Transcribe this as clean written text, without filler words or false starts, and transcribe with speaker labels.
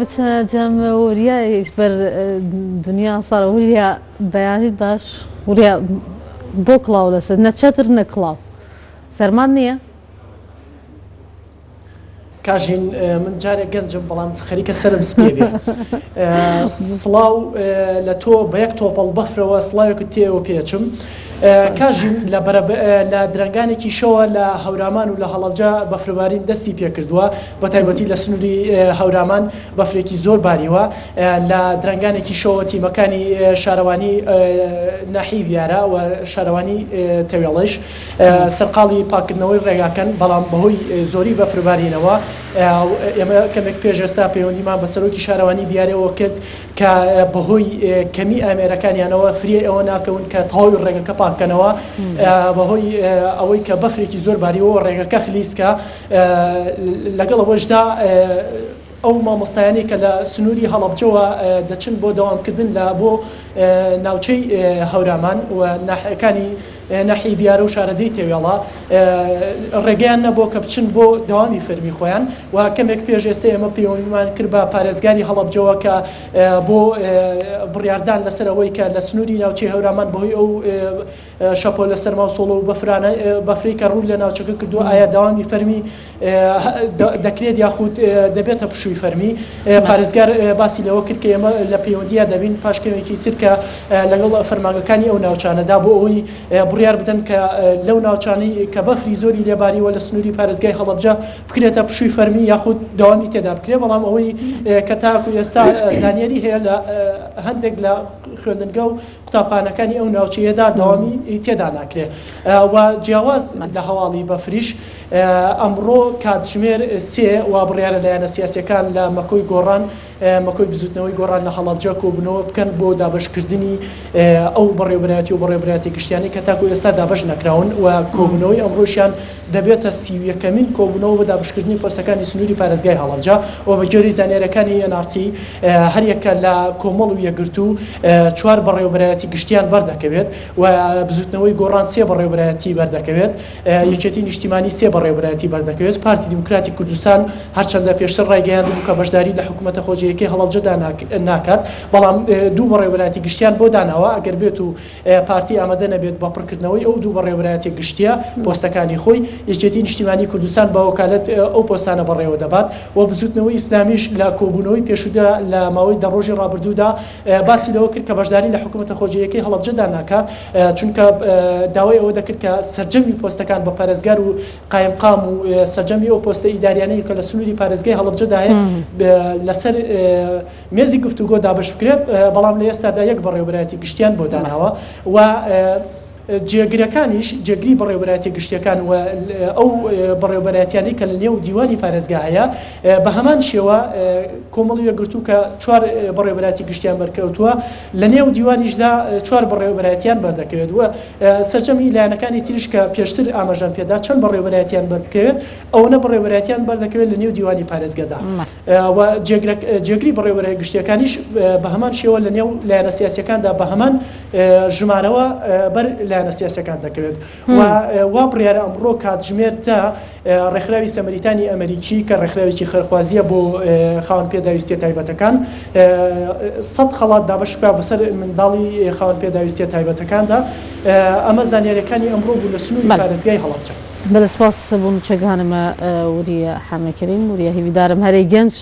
Speaker 1: بتنا جام وريا يجبر دنيا صار وريا بياني باش وريا بوكلا ولا سدنا تشاتر نكلاو سرمانية
Speaker 2: كاجين من جاري جنجم بلام خريكة سرم سبيبي صلاو لتو بيك تو بالبفر وصلاو كتير وبيتشم كاجين لا درنگانی کی شو لا هورامان و لا هەڵەبجە بەفرەبارین دەستی پێ کردووە بە تایبەتی لە سنووری هەورامان بەفرێکی زۆر باریوە لە درنگانێکی شۆ تیمەکانی شارەوانی ناحی بیارە و شارەوانی تەوێڵش سەرقاڵی پاکردنەوەی ڕێگاکەن بەڵام بەهۆی زۆری بەفرەبارینەوە ئێمە کەمێک پێش ئێستا پەیوەندیمان بە سەرۆکی شارەوانی بیارەوە کرد کە بەهۆی کەمی ئامێرەکانیانەوە فری ئەوە ناکەون کە تەواوی ڕێگەکە پاکەنەوە بەهۆی ئەوەی کە بەفرێکی زۆر باریەوە ڕێگەکە خلیسکە لەگەڵ ئەوەشدا ئەو مامۆستایانی کە لە سنووری هەڵەبجەوە دەچن بۆ دەوامکردن لە بۆ ناوچەی هەورامان و ناحیەکانی ناحی بیارە و شارەدەی تێوێڵە ڕێگەیان نەبوو کە بچن بۆ دەوامی فەرمی خۆیان و کەمێک پێش ئێستا ئێمە پەیوەندیمان کرد بە پارێزگاری هەڵەبجەوە کە بۆ بڕیاردان لەسەرەوەی کە لە سنووری ناوچەی هەورامان بەهۆی ئەو شەپۆ لە سەرما و سۆڵە و بەفرەی کە ڕووی لە ناوچەکە کردو ئایا دەوامی فەرمی دەکرێت یاخود دەبێتە پشووی فەرمی پارێزگار باسی لەوە کرد کە ئێمە لە پەیوەندیە دەبین پاشکەوێکی تر کە لەگەڵ فەرمانگەکانی ئەو ناوچانەدا بۆ ئەوەی بڕیار بدەن کە لەو ناوچانەی کە بەفری زۆری لێباریوە لە سنووری پارێزگای هەڵەبجە بکرێتە پشووی فەرمی یاخود دەوامی تێدا بکرێت بەڵام ئەوەی کە تاکو ئێستا زانیاری هەیە لە هەندێک لە خوێندنگە و قوتابخانەکانی ئەو ناوچەیەدا دەوامی تێدا ناکرێت و جیاواز لە هەواڵی بەفریش ئەمڕۆ کاتژمێر 3 و بڕیارە لایەنە سیاسیەکان لە مەکۆی گۆڕان مەکۆی بزوتنەوەی گۆڕان لە هەڵەبجە کۆبوونەوە بکەن بۆ دابەشکردنی ئەو بەڕێوەبەرایەتی و بەڕێوەبەرایەتی گشتیانی کە تاکو ئێستا دابەش نەکراون و کۆبوونەوەی ئەمڕۆشیان دەبێتە 31مین کۆبوونەوە بە دابشکردنی پۆستەکانی سنووری پارێزگای هەڵەبجە و بە گوێرەی زانیاریەکانی NRT هەر یەکە لە کۆمەڵ و یەکگرتو 4 بەڕێوەبەرایەتی گشتیان بەردەکەوێت و بزوتنەوەی گۆڕان 3 بەڕێوەبەرایەتی بەردەکەوێت یەکێتی نیشتیمانی 3 بەڕێوەبەرایەتی بەردەکەوێت پارتی دیموکراتی کوردستان هەرچەندە پێشتر ڕایگەیاندبوو کە بەشداری لە حکوومەتە خۆجیەکەی هەڵەبجەدا ناکات بەڵام 2 بەڕێوەبەرایەتی گشتیان بۆ داناوە ئەگەر بێت و پارتی ئامادە نەبێت بە پڕکردنەوەی ئەو 2 بەڕێوەبەرایەتی گشتیە پۆستەکانی خۆی یەکێتی نیشتیمانی کوردستان بە وەکالەت ئەو پۆستانە بەڕێوە دەبات و بزوتنەوەی ئیسلامیش لە کۆبوونەوەی پێشودا لە ماوەی 10 ڕۆژی ڕابردوودا باسی لەوە کرد کە بەشداری لە حکوومەتە خۆجیەکەی هەڵەبجەدا ناکات چونکە داوای ئەوە دەکرد کە سەرجەمی پۆستەکان بە پارێزگار و قایمقام و سەرجەمی ئەو پۆستە ئیداریانەی کە لە سنووری پارێزگای هەڵەبجەدا هەیە لەسەر مێزی گفتوگۆ دابش بکرێت بەڵام لە ئێستادا 1 بەڕێوەبەرایەتی گشتیان بۆ داناوە و جێگیرەکانیش جێگری بەڕێوەبەرایەتی گشتیەکان و ئەو بەڕێوەبەرایەتیانی کە لە نێو دیوانی پارێزگا هەیە بە هەمان شێوە کۆمەڵی یەکگرتو کە 4 بەڕێوەبەرایەتی گشتیان بەرکەوتووە لە نێو دیوانیشدا 4 بەڕێوەبەرایەتیان بەردەکەوێت و سەرجەمی لایەنەکانی تریش کە پێشتر ئاماژەم پێدا چەند بەڕێوەبەرایەتیان بەرکەوێت ئەوەنە بەڕێوەبەرایەتیان بەردەکەوێت لە نێو دیوانی پارێزگادا و جێگری بەڕێوەبەرای گشتیەکانیش بە هەمان شێوە لە نێو لایەنە سیاسیەکاندا بە هەمان ژمارەوە بەر لایەنە سیاسەکان دەکەوێت و بڕیارە ئەمڕۆ کاتژمێر تا ڕێکخراوی سەمەریتانی ئەمریکی کە ڕێکخراوێکی خەرخوازیە بۆ خاوەن پێداویستیە تایبەتەکان 100 خەڵات دابش بکات بەسەر منداڵی خاوەن پێداویستیە تایبەتەکاندا ئەمە زانیاریەکانی ئەمڕۆ بوو لە سنووری پارێزگای هەڵەبجە.
Speaker 1: بەدەسپاس بوون چەکانمە وریە حامەکەریم وریە هیویدارم هەرەی گەنج